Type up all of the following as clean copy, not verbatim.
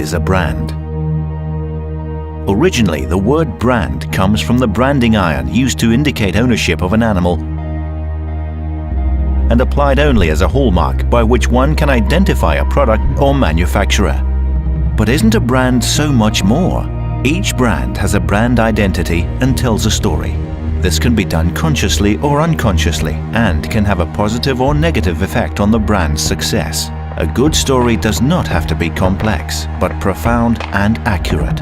is a brand? Originally, the word brand comes from the branding iron used to indicate ownership of an animal and applied only as a hallmark by which one can identify a product or manufacturer. But isn't a brand so much more? Each brand has a brand identity and tells a story. This can be done consciously or unconsciously and can have a positive or negative effect on the brand's success. A good story does not have to be complex, but profound and accurate.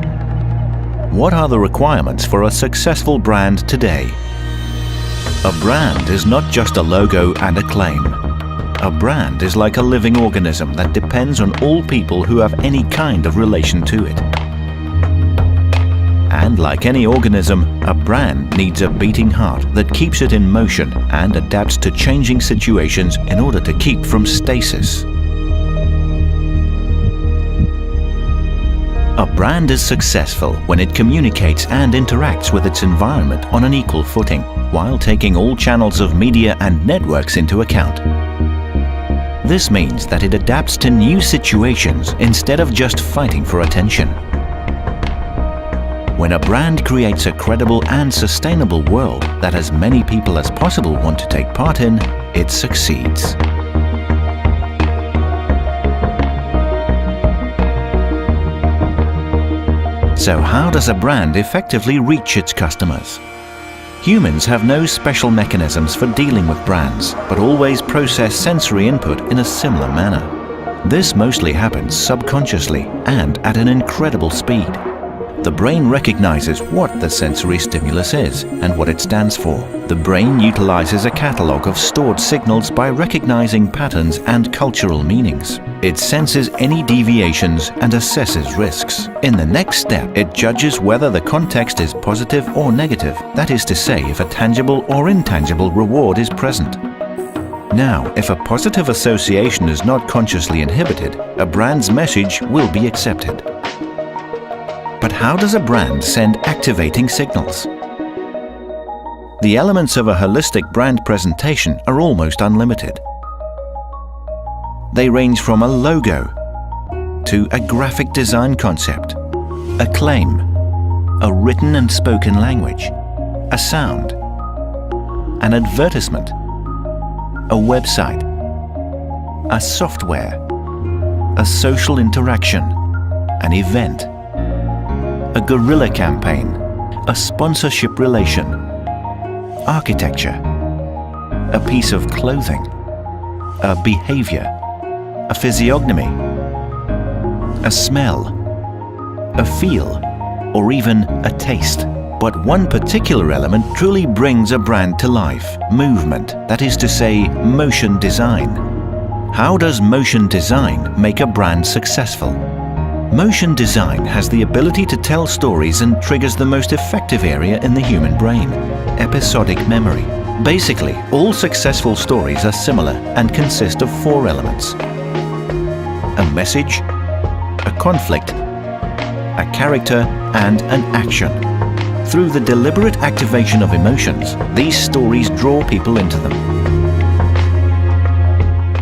What are the requirements for a successful brand today? A brand is not just a logo and a claim. A brand is like a living organism that depends on all people who have any kind of relation to it. And like any organism, a brand needs a beating heart that keeps it in motion and adapts to changing situations in order to keep from stasis. A brand is successful when it communicates and interacts with its environment on an equal footing, while taking all channels of media and networks into account. This means that it adapts to new situations instead of just fighting for attention. When a brand creates a credible and sustainable world that as many people as possible want to take part in, it succeeds. So how does a brand effectively reach its customers? Humans have no special mechanisms for dealing with brands, but always process sensory input in a similar manner. This mostly happens subconsciously and at an incredible speed. The brain recognizes what the sensory stimulus is and what it stands for. The brain utilizes a catalog of stored signals by recognizing patterns and cultural meanings. It senses any deviations and assesses risks. In the next step, it judges whether the context is positive or negative, that is to say, if a tangible or intangible reward is present. Now, if a positive association is not consciously inhibited, a brand's message will be accepted. But how does a brand send activating signals? The elements of a holistic brand presentation are almost unlimited. They range from a logo to a graphic design concept, a claim, a written and spoken language, a sound, an advertisement, a website, a software, a social interaction, an event, a guerrilla campaign, a sponsorship relation, architecture, a piece of clothing, a behavior, a physiognomy, a smell, a feel, or even a taste. But one particular element truly brings a brand to life: movement, that is to say, motion design. How does motion design make a brand successful? Motion design has the ability to tell stories and triggers the most effective area in the human brain: episodic memory. Basically, all successful stories are similar and consist of 4 elements: a message, a conflict, a character, and an action. Through the deliberate activation of emotions, these stories draw people into them.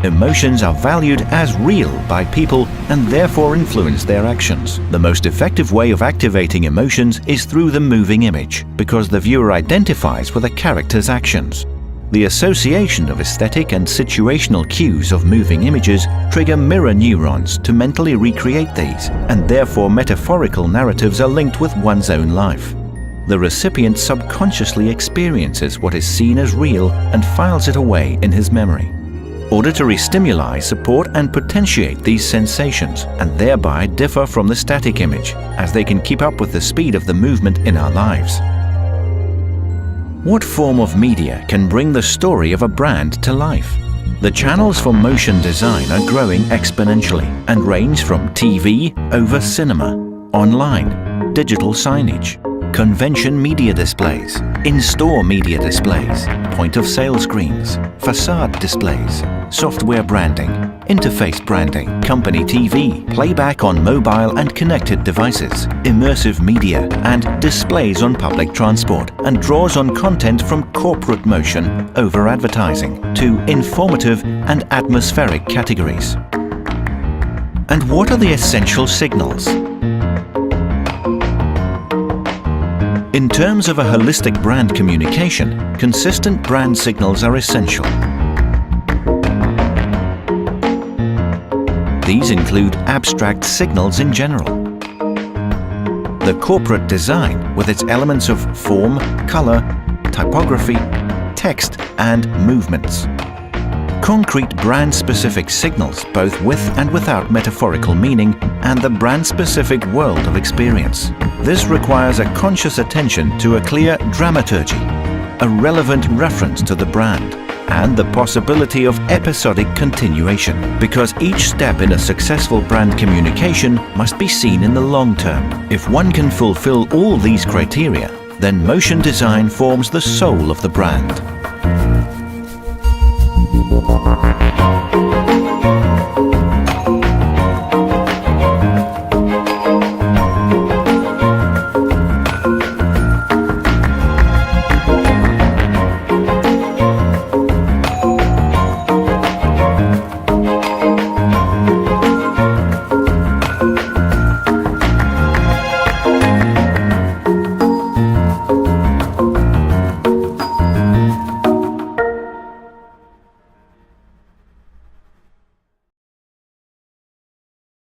Emotions are valued as real by people and therefore influence their actions. The most effective way of activating emotions is through the moving image, because the viewer identifies with a character's actions. The association of aesthetic and situational cues of moving images trigger mirror neurons to mentally recreate these, and therefore metaphorical narratives are linked with one's own life. The recipient subconsciously experiences what is seen as real and files it away in his memory. Auditory stimuli support and potentiate these sensations and thereby differ from the static image, as they can keep up with the speed of the movement in our lives. What form of media can bring the story of a brand to life? The channels for motion design are growing exponentially and range from TV over cinema, online, digital signage, convention media displays, in-store media displays, point-of-sale screens, facade displays, software branding, interface branding, company TV, playback on mobile and connected devices, immersive media, and displays on public transport, and draws on content from corporate motion over advertising to informative and atmospheric categories. And what are the essential signals? In terms of a holistic brand communication, consistent brand signals are essential. These include abstract signals in general, the corporate design with its elements of form, color, typography, text, and movements. Concrete brand-specific signals, both with and without metaphorical meaning, and the brand-specific world of experience. This requires a conscious attention to a clear dramaturgy, a relevant reference to the brand, and the possibility of episodic continuation, because each step in a successful brand communication must be seen in the long term. If one can fulfill all these criteria, then motion design forms the soul of the brand.